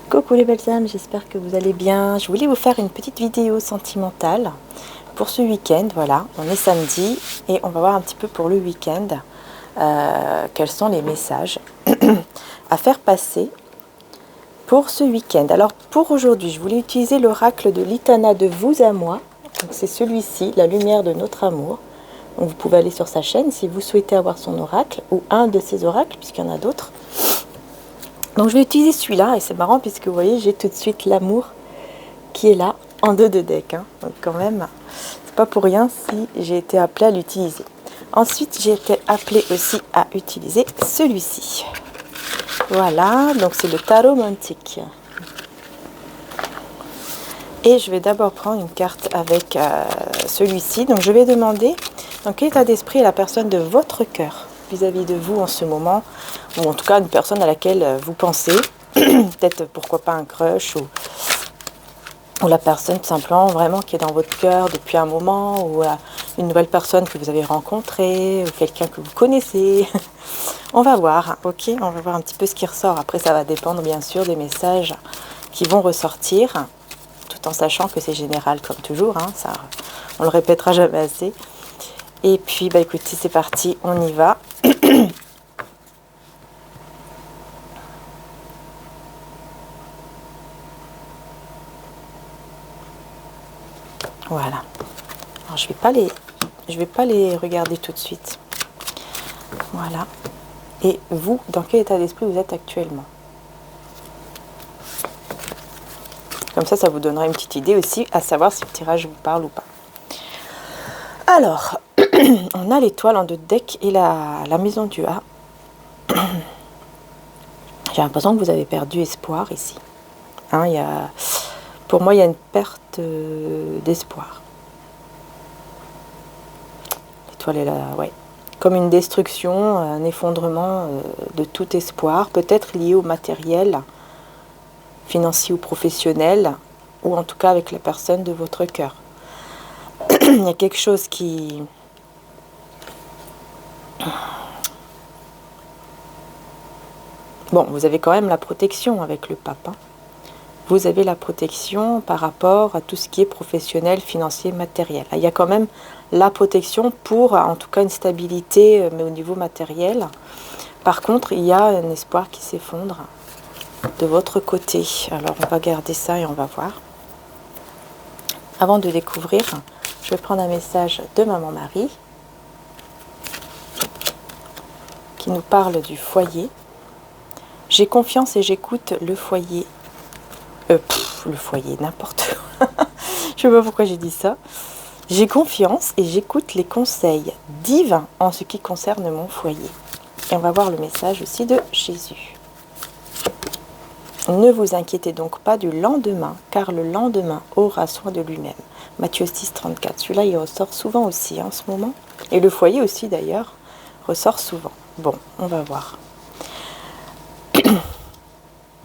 Coucou les belles âmes, j'espère que vous allez bien. Je voulais vous faire une petite vidéo sentimentale pour ce week-end. Voilà, on est samedi et on va voir un petit peu pour le week-end quels sont les messages à faire passer pour ce week-end. Alors pour aujourd'hui, je voulais utiliser l'oracle de l'Itana de vous à moi. Donc c'est celui-ci, la lumière de notre amour. Donc vous pouvez aller sur sa chaîne si vous souhaitez avoir son oracle ou un de ses oracles puisqu'il y en a d'autres. Donc je vais utiliser celui-là et c'est marrant puisque vous voyez j'ai tout de suite l'amour qui est là en deux de deck. Donc quand même, c'est pas pour rien si j'ai été appelée à l'utiliser. Ensuite j'ai été appelée aussi à utiliser celui-ci. Voilà, donc c'est le tarot mantique. Et je vais d'abord prendre une carte avec celui-ci. Donc je vais demander dans quel état d'esprit est la personne de votre cœur vis-à-vis de vous en ce moment, ou en tout cas une personne à laquelle vous pensez, peut-être pourquoi pas un crush, ou la personne tout simplement vraiment qui est dans votre cœur depuis un moment, ou une nouvelle personne que vous avez rencontrée, ou quelqu'un que vous connaissez. On va voir, ok, on va voir un petit peu ce qui ressort. Après ça va dépendre bien sûr des messages qui vont ressortir, tout en sachant que c'est général comme toujours, ça, on le répétera jamais assez. Et puis bah écoutez, c'est parti, on y va. Voilà. Alors je vais pas les regarder tout de suite. Voilà. Et vous, dans quel état d'esprit vous êtes actuellement? Comme ça vous donnera une petite idée aussi, à savoir si le tirage vous parle ou pas. Alors, on a l'étoile en deux deck et la maison du A. J'ai l'impression que vous avez perdu espoir ici. Pour moi, il y a une perte d'espoir. L'étoile est là, ouais. Comme une destruction, un effondrement de tout espoir, peut-être lié au matériel, financier ou professionnel, ou en tout cas avec la personne de votre cœur. Il y a quelque chose qui... Bon, vous avez quand même la protection avec le pape. Vous avez la protection par rapport à tout ce qui est professionnel, financier, matériel. Il y a quand même la protection pour, en tout cas, une stabilité, mais au niveau matériel. Par contre, il y a un espoir qui s'effondre de votre côté. Alors, on va garder ça et on va voir. Avant de découvrir, je vais prendre un message de Maman Marie qui nous parle du foyer. J'ai confiance et j'écoute le foyer. Le foyer, n'importe quoi. Je ne sais pas pourquoi j'ai dit ça. J'ai confiance et j'écoute les conseils divins en ce qui concerne mon foyer. Et on va voir le message aussi de Jésus. Ne vous inquiétez donc pas du lendemain, car le lendemain aura soin de lui-même. Matthieu 6, 34. Celui-là, il ressort souvent aussi en ce moment. Et le foyer aussi, d'ailleurs, ressort souvent. Bon, on va voir.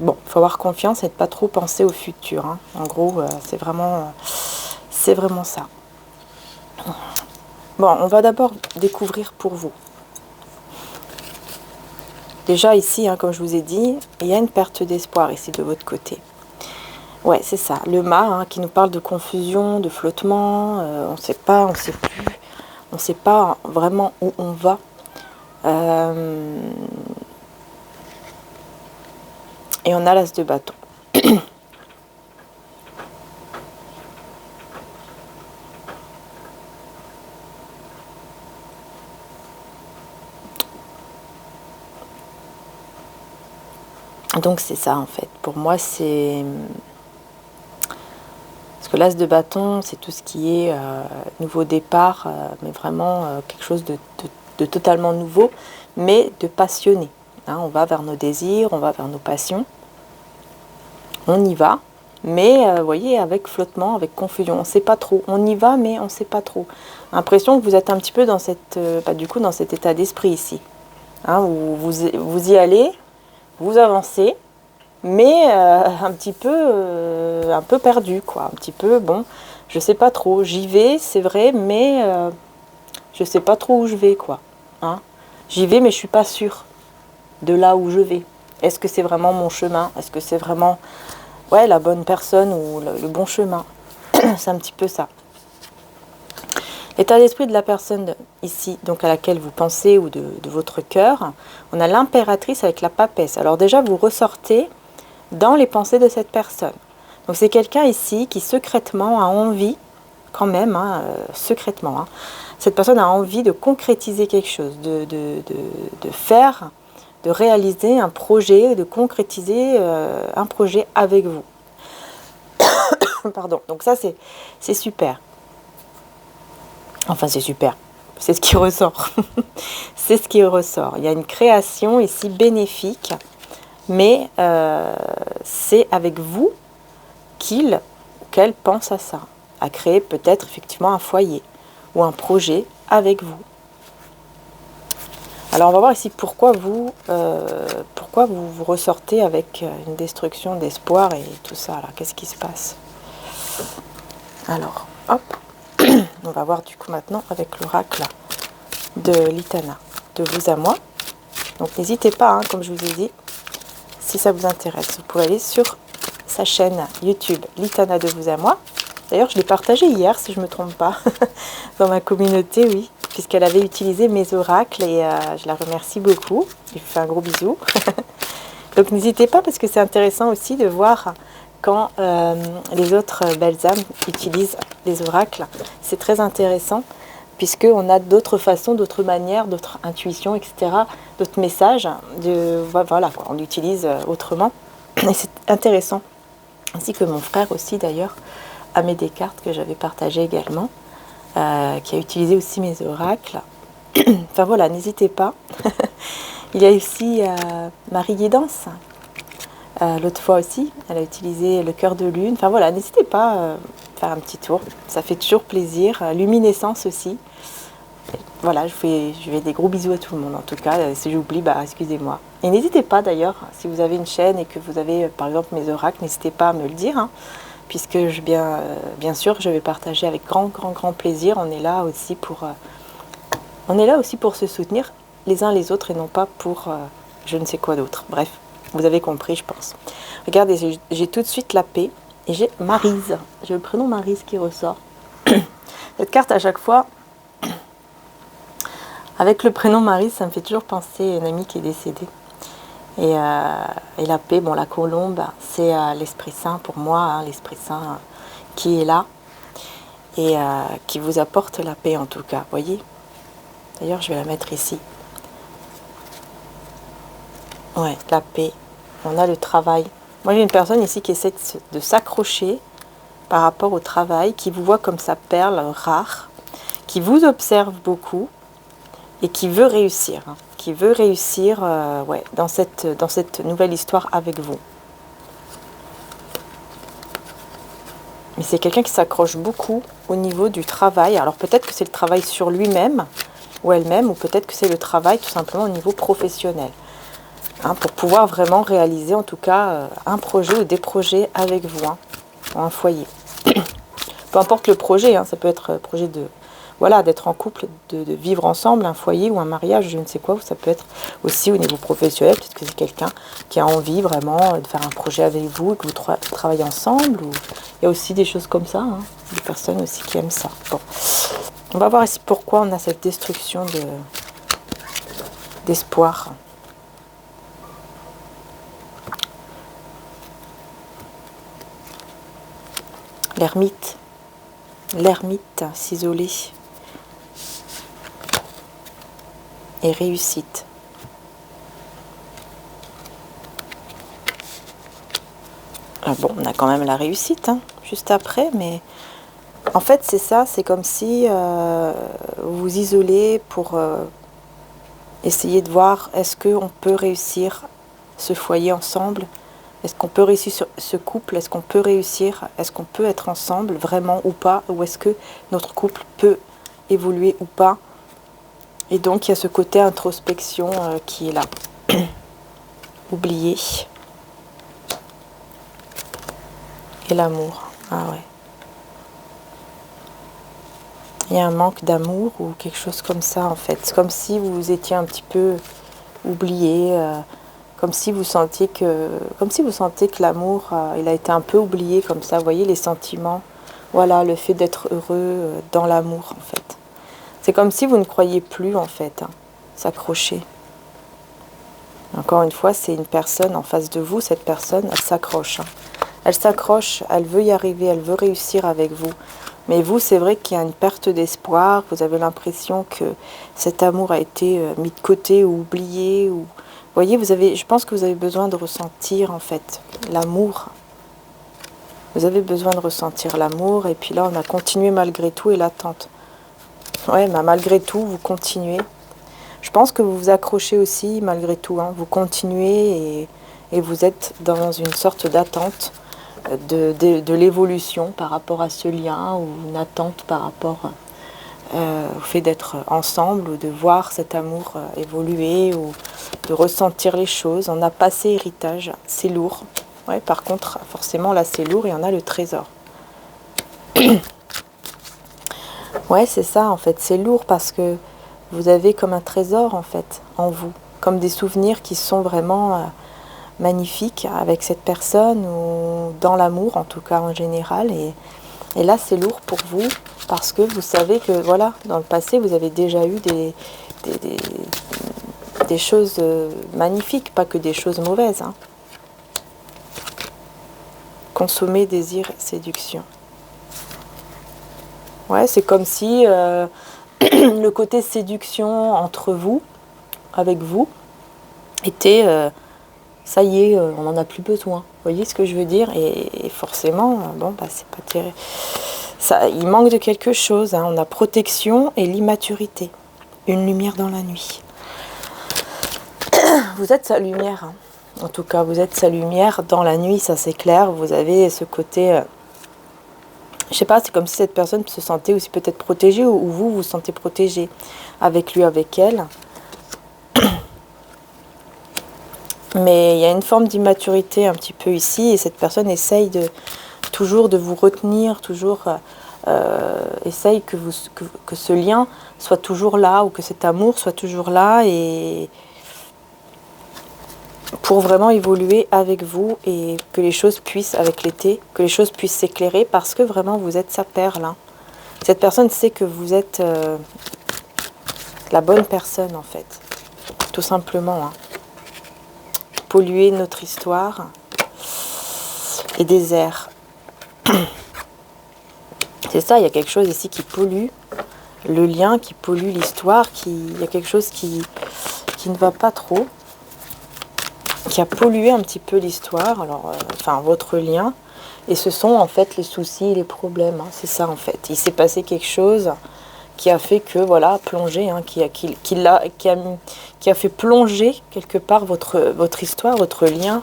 Bon, il faut avoir confiance et ne pas trop penser au futur. En gros, c'est vraiment ça. Bon, on va d'abord découvrir pour vous. Déjà ici, comme je vous ai dit, il y a une perte d'espoir ici de votre côté. Ouais, c'est ça. Le mât qui nous parle de confusion, de flottement. On ne sait pas, on ne sait plus. On ne sait pas vraiment où on va. Et on a l'as de bâton. Donc c'est ça en fait. Pour moi c'est... Parce que l'as de bâton c'est tout ce qui est nouveau départ, mais vraiment quelque chose de totalement nouveau, mais de passionné. On va vers nos désirs, on va vers nos passions. On y va, mais vous voyez, avec flottement, avec confusion. On ne sait pas trop. On y va, mais on ne sait pas trop. L'impression que vous êtes un petit peu dans dans cet état d'esprit ici. Où vous y allez, vous avancez, mais un peu perdu, quoi. Un petit peu, bon, je sais pas trop. J'y vais, c'est vrai, mais je sais pas trop où je vais, quoi. J'y vais, mais je suis pas sûre de là où je vais. Est-ce que c'est vraiment mon chemin? Est-ce que c'est vraiment ouais, la bonne personne ou le bon chemin? C'est un petit peu ça. L'état d'esprit de la personne ici, donc à laquelle vous pensez, ou de votre cœur, on a l'impératrice avec la papesse. Alors déjà, vous ressortez dans les pensées de cette personne. Donc c'est quelqu'un ici qui secrètement a envie, quand même, hein, secrètement, hein, cette personne a envie de concrétiser quelque chose, de faire, de réaliser un projet, de concrétiser un projet avec vous. Pardon, donc ça c'est super. Enfin c'est super, c'est ce qui ressort. C'est ce qui ressort. Il y a une création ici bénéfique, mais c'est avec vous qu'il ou qu'elle pense à ça, à créer peut-être effectivement un foyer ou un projet avec vous. Alors on va voir ici pourquoi vous ressortez avec une destruction d'espoir et tout ça. Alors qu'est-ce qui se passe? Alors, hop, on va voir du coup maintenant avec l'oracle de Litana, de vous à moi. Donc n'hésitez pas, hein, comme je vous ai dit, si ça vous intéresse, vous pouvez aller sur sa chaîne YouTube Litana de vous à moi. D'ailleurs, je l'ai partagé hier, si je ne me trompe pas, dans ma communauté, oui, puisqu'elle avait utilisé mes oracles et je la remercie beaucoup. Je lui fais un gros bisou. Donc n'hésitez pas, parce que c'est intéressant aussi de voir quand les autres belles âmes utilisent les oracles. C'est très intéressant, puisqu'on a d'autres façons, d'autres manières, d'autres intuitions, etc., d'autres messages. Voilà, on l'utilise autrement. Et c'est intéressant. Ainsi que mon frère aussi, d'ailleurs, Amé Descartes, que j'avais partagé également, qui a utilisé aussi mes oracles. Enfin voilà, n'hésitez pas. Il y a aussi Marie Guidance, l'autre fois aussi, elle a utilisé le cœur de lune. Enfin voilà, n'hésitez pas à faire un petit tour, ça fait toujours plaisir. Luminescence aussi. Voilà, je fais des gros bisous à tout le monde en tout cas. Si j'oublie, bah excusez-moi. Et n'hésitez pas d'ailleurs, si vous avez une chaîne et que vous avez par exemple mes oracles, n'hésitez pas à me le dire, hein, puisque bien sûr je vais partager avec grand plaisir. On est là aussi pour se soutenir les uns les autres et non pas pour je ne sais quoi d'autre. Bref, vous avez compris, je pense. Regardez, j'ai tout de suite la paix et j'ai Maryse. J'ai le prénom Maryse qui ressort. Cette carte, à chaque fois, avec le prénom Maryse, ça me fait toujours penser à une amie qui est décédée. Et la paix, bon, la colombe, c'est l'Esprit Saint pour moi, hein, l'Esprit Saint qui est là et qui vous apporte la paix en tout cas, voyez. D'ailleurs, je vais la mettre ici. Ouais, la paix. On a le travail. Moi, j'ai une personne ici qui essaie de s'accrocher par rapport au travail, qui vous voit comme sa perle rare, qui vous observe beaucoup et qui veut réussir. Hein, qui veut réussir ouais, dans cette nouvelle histoire avec vous. Mais c'est quelqu'un qui s'accroche beaucoup au niveau du travail. Alors peut-être que c'est le travail sur lui-même ou elle-même, ou peut-être que c'est le travail tout simplement au niveau professionnel. Hein, pour pouvoir vraiment réaliser en tout cas un projet ou des projets avec vous, hein, un foyer. Peu importe le projet, hein, ça peut être projet de voilà, d'être en couple, de vivre ensemble, un foyer ou un mariage, je ne sais quoi, ou ça peut être aussi au niveau professionnel, peut-être que c'est quelqu'un qui a envie vraiment de faire un projet avec vous, et que vous travaillez ensemble, ou il y a aussi des choses comme ça, hein, des personnes aussi qui aiment ça. Bon. On va voir ici pourquoi on a cette destruction d'espoir. L'ermite s'isoler et réussite. Ah bon, on a quand même la réussite, hein, juste après, mais en fait c'est ça, c'est comme si vous vous isolez pour essayer de voir est-ce qu'on peut réussir ce foyer ensemble. Est-ce qu'on peut réussir ce couple? Est-ce qu'on peut réussir? Est-ce qu'on peut être ensemble vraiment ou pas? Ou est-ce que notre couple peut évoluer ou pas? Et donc il y a ce côté introspection qui est là. Oublier. Et l'amour. Ah ouais. Il y a un manque d'amour ou quelque chose comme ça en fait. C'est comme si vous étiez un petit peu oublié. Comme si vous sentiez que l'amour, il a été un peu oublié comme ça. Vous voyez les sentiments. Voilà, le fait d'être heureux dans l'amour, en fait. C'est comme si vous ne croyez plus, en fait, hein, s'accrocher. Encore une fois, c'est une personne en face de vous. Cette personne, elle s'accroche. Hein. Elle s'accroche, elle veut y arriver, elle veut réussir avec vous. Mais vous, c'est vrai qu'il y a une perte d'espoir. Vous avez l'impression que cet amour a été mis de côté ou oublié. Ou... Vous voyez, je pense que vous avez besoin de ressentir, en fait, l'amour. Vous avez besoin de ressentir l'amour. Et puis là, on a continué malgré tout et l'attente. Ouais, mais malgré tout, vous continuez. Je pense que vous vous accrochez aussi malgré tout. Hein. Vous continuez et vous êtes dans une sorte d'attente de l'évolution par rapport à ce lien ou une attente par rapport au fait d'être ensemble ou de voir cet amour évoluer ou de ressentir les choses. On a passé héritage, c'est lourd. Ouais, par contre, forcément, là, c'est lourd et on a le trésor. Ouais, c'est ça, en fait. C'est lourd parce que vous avez comme un trésor, en fait, en vous. Comme des souvenirs qui sont vraiment magnifiques avec cette personne ou dans l'amour, en tout cas, en général. Et là, c'est lourd pour vous parce que vous savez que, voilà, dans le passé, vous avez déjà eu des choses magnifiques, pas que des choses mauvaises. Hein. Consommer, désir, séduction. Ouais, c'est comme si le côté séduction entre vous, avec vous, était ça y est, on n'en a plus besoin. Vous voyez ce que je veux dire? Et forcément, bon, bah, c'est pas terrible. Ça, il manque de quelque chose. Hein. On a protection et l'immaturité. Une lumière dans la nuit. Vous êtes sa lumière. Hein. En tout cas, vous êtes sa lumière dans la nuit, ça c'est clair. Vous avez ce côté... je sais pas, c'est comme si cette personne se sentait aussi peut-être protégée ou vous vous sentez protégé avec lui, avec elle. Mais il y a une forme d'immaturité un petit peu ici et cette personne essaye toujours de vous retenir, toujours essaye que ce lien soit toujours là ou que cet amour soit toujours là et pour vraiment évoluer avec vous et que les choses puissent, avec l'été, que les choses puissent s'éclairer parce que vraiment vous êtes sa perle. Hein. Cette personne sait que vous êtes la bonne personne en fait, tout simplement. Hein. Polluer notre histoire et des airs. C'est ça, il y a quelque chose ici qui pollue le lien, qui pollue l'histoire, il y a quelque chose qui ne va pas trop, qui a pollué un petit peu l'histoire, alors enfin votre lien, et ce sont en fait les soucis et les problèmes, hein, c'est ça en fait. Il s'est passé quelque chose qui a fait que, voilà, plonger, hein, qui a fait plonger quelque part votre histoire, votre lien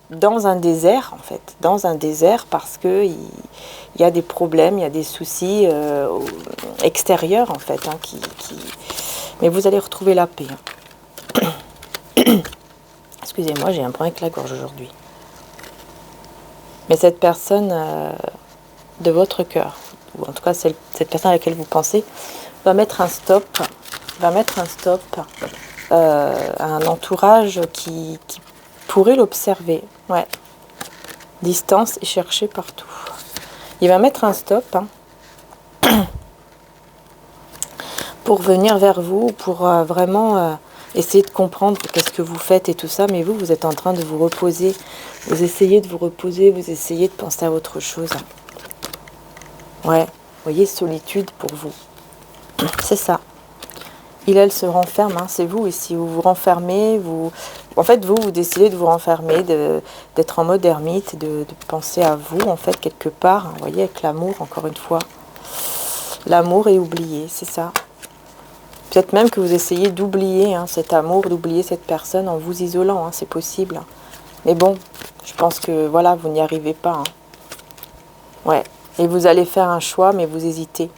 dans un désert, en fait. Dans un désert parce que il y a des problèmes, il y a des soucis extérieurs, en fait. Hein, Mais vous allez retrouver la paix. Hein. Excusez-moi, j'ai un problème avec la gorge aujourd'hui. Mais cette personne de votre cœur, ou en tout cas cette personne à laquelle vous pensez, va mettre un stop à un entourage qui pourrait l'observer. Ouais. Distance et chercher partout. Il va mettre un stop pour venir vers vous, pour vraiment essayer de comprendre qu'est-ce que vous faites et tout ça, mais vous êtes en train de vous reposer. Vous essayez de vous reposer, vous essayez de penser à autre chose. Ouais, vous voyez, solitude pour vous. C'est ça. Elle se renferme, hein, c'est vous ici. Vous vous renfermez, en fait, vous décidez de vous renfermer, d'être en mode ermite, de penser à vous, en fait, quelque part. Hein, vous voyez, avec l'amour, encore une fois. L'amour est oublié, c'est ça. Peut-être même que vous essayez d'oublier cet amour, d'oublier cette personne en vous isolant, hein, c'est possible. Mais bon, je pense que, voilà, vous n'y arrivez pas. Hein. Ouais. Et vous allez faire un choix, mais vous hésitez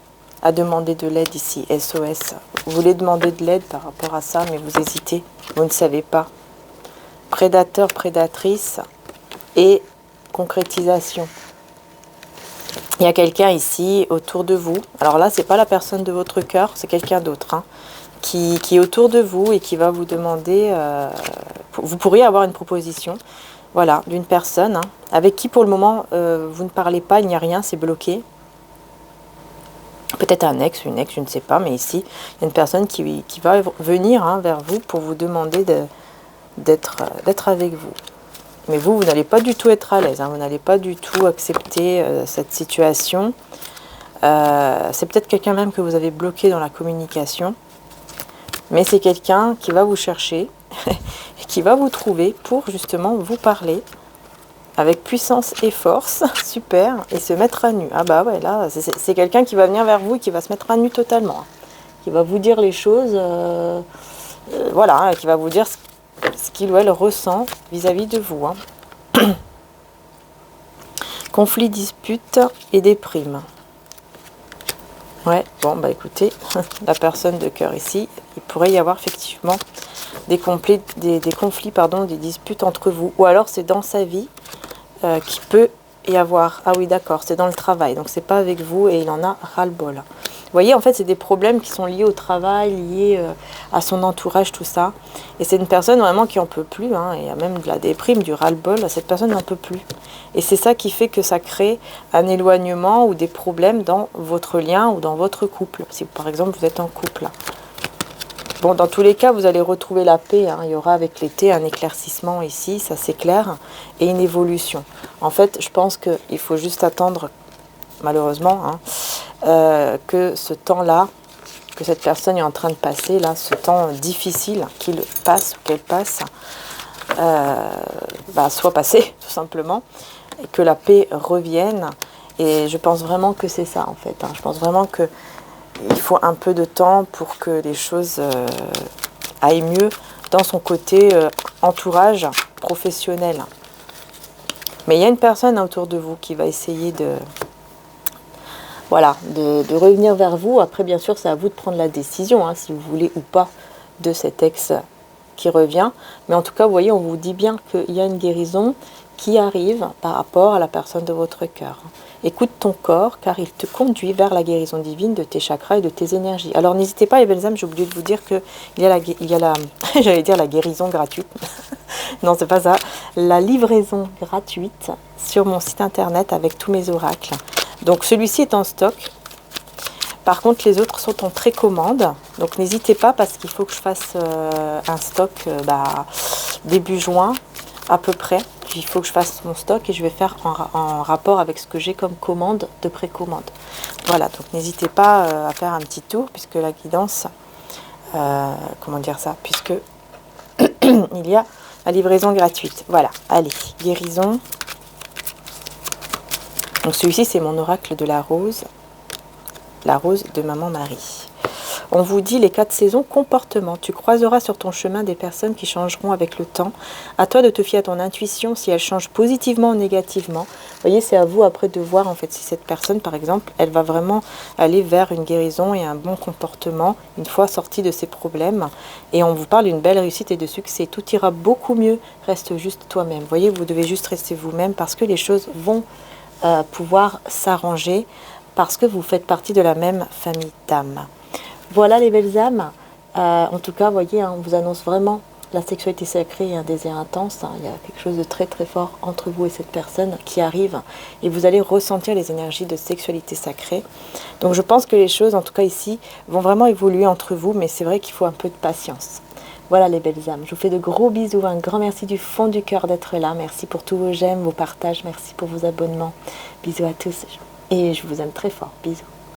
à demander de l'aide ici, SOS. Vous voulez demander de l'aide par rapport à ça, mais vous hésitez, vous ne savez pas. Prédateur, prédatrice et concrétisation. Il y a quelqu'un ici autour de vous. Alors là, c'est pas la personne de votre cœur, c'est quelqu'un d'autre. Hein. qui est autour de vous et qui va vous demander, vous pourriez avoir une proposition, voilà, d'une personne avec qui pour le moment vous ne parlez pas, il n'y a rien, c'est bloqué. Peut-être un ex, une ex, je ne sais pas, mais ici, il y a une personne qui va venir vers vous pour vous demander d'être avec vous. Mais vous n'allez pas du tout être à l'aise, vous n'allez pas du tout accepter cette situation. C'est peut-être quelqu'un même que vous avez bloqué dans la communication, mais c'est quelqu'un qui va vous chercher et qui va vous trouver pour justement vous parler avec puissance et force, super, et se mettre à nu. Ah bah ouais, là, c'est quelqu'un qui va venir vers vous et qui va se mettre à nu totalement, qui va vous dire les choses, voilà, qui va vous dire ce qu'il ou elle ressent vis-à-vis de vous. Conflit, dispute et déprime. Ouais, bon, bah écoutez, la personne de cœur ici, il pourrait y avoir effectivement des conflits, des disputes entre vous. Ou alors c'est dans sa vie qu'il peut y avoir. Ah oui, d'accord, c'est dans le travail, donc c'est pas avec vous et il en a ras-le-bol. Vous voyez, en fait, c'est des problèmes qui sont liés au travail, liés à son entourage, tout ça. Et c'est une personne vraiment qui en peut plus, il y a même de la déprime, du ras-le-bol, cette personne n'en peut plus. Et c'est ça qui fait que ça crée un éloignement ou des problèmes dans votre lien ou dans votre couple. Si par exemple vous êtes en couple. Bon, dans tous les cas, vous allez retrouver la paix. Il y aura avec l'été un éclaircissement ici, ça c'est clair, et une évolution. En fait, je pense qu'il faut juste attendre, malheureusement, que ce temps-là, que cette personne est en train de passer, là, ce temps difficile qu'il passe ou qu'elle passe, soit passé, tout simplement, et que la paix revienne. Et je pense vraiment que c'est ça, en fait. Je pense vraiment que il faut un peu de temps pour que les choses aillent mieux dans son côté entourage professionnel. Mais il y a une personne autour de vous qui va essayer de revenir vers vous. Après, bien sûr, c'est à vous de prendre la décision, si vous voulez ou pas, de cet ex qui revient. Mais en tout cas, vous voyez, on vous dit bien qu'il y a une guérison qui arrive par rapport à la personne de votre cœur. Écoute ton corps, car il te conduit vers la guérison divine de tes chakras et de tes énergies. Alors n'hésitez pas, les belles âmes, j'ai oublié de vous dire qu'il y a j'allais dire la guérison gratuite. Non, c'est pas ça. La livraison gratuite sur mon site internet avec tous mes oracles. Donc celui-ci est en stock. Par contre, les autres sont en précommande. Donc n'hésitez pas parce qu'il faut que je fasse un stock début juin à peu près. Puis il faut que je fasse mon stock et je vais faire en rapport avec ce que j'ai comme commande de précommande. Voilà, donc n'hésitez pas à faire un petit tour puisque la guidance, puisque il y a la livraison gratuite. Voilà, allez, guérison. Donc celui-ci, c'est mon oracle de la rose de Maman Marie. On vous dit les 4 saisons, comportement. Tu croiseras sur ton chemin des personnes qui changeront avec le temps. À toi de te fier à ton intuition si elle change positivement ou négativement. Vous voyez, c'est à vous après de voir en fait si cette personne, par exemple, elle va vraiment aller vers une guérison et un bon comportement une fois sortie de ses problèmes. Et on vous parle d'une belle réussite et de succès. Tout ira beaucoup mieux. Reste juste toi-même. Vous voyez, vous devez juste rester vous-même parce que les choses vont pouvoir s'arranger parce que vous faites partie de la même famille d'âmes. Voilà les belles âmes. En tout cas, vous voyez, on vous annonce vraiment la sexualité sacrée et un désir intense. Il y a quelque chose de très très fort entre vous et cette personne qui arrive. Et vous allez ressentir les énergies de sexualité sacrée. Donc je pense que les choses, en tout cas ici, vont vraiment évoluer entre vous. Mais c'est vrai qu'il faut un peu de patience. Voilà les belles âmes. Je vous fais de gros bisous. Un grand merci du fond du cœur d'être là. Merci pour tous vos j'aime, vos partages. Merci pour vos abonnements. Bisous à tous. Et je vous aime très fort. Bisous.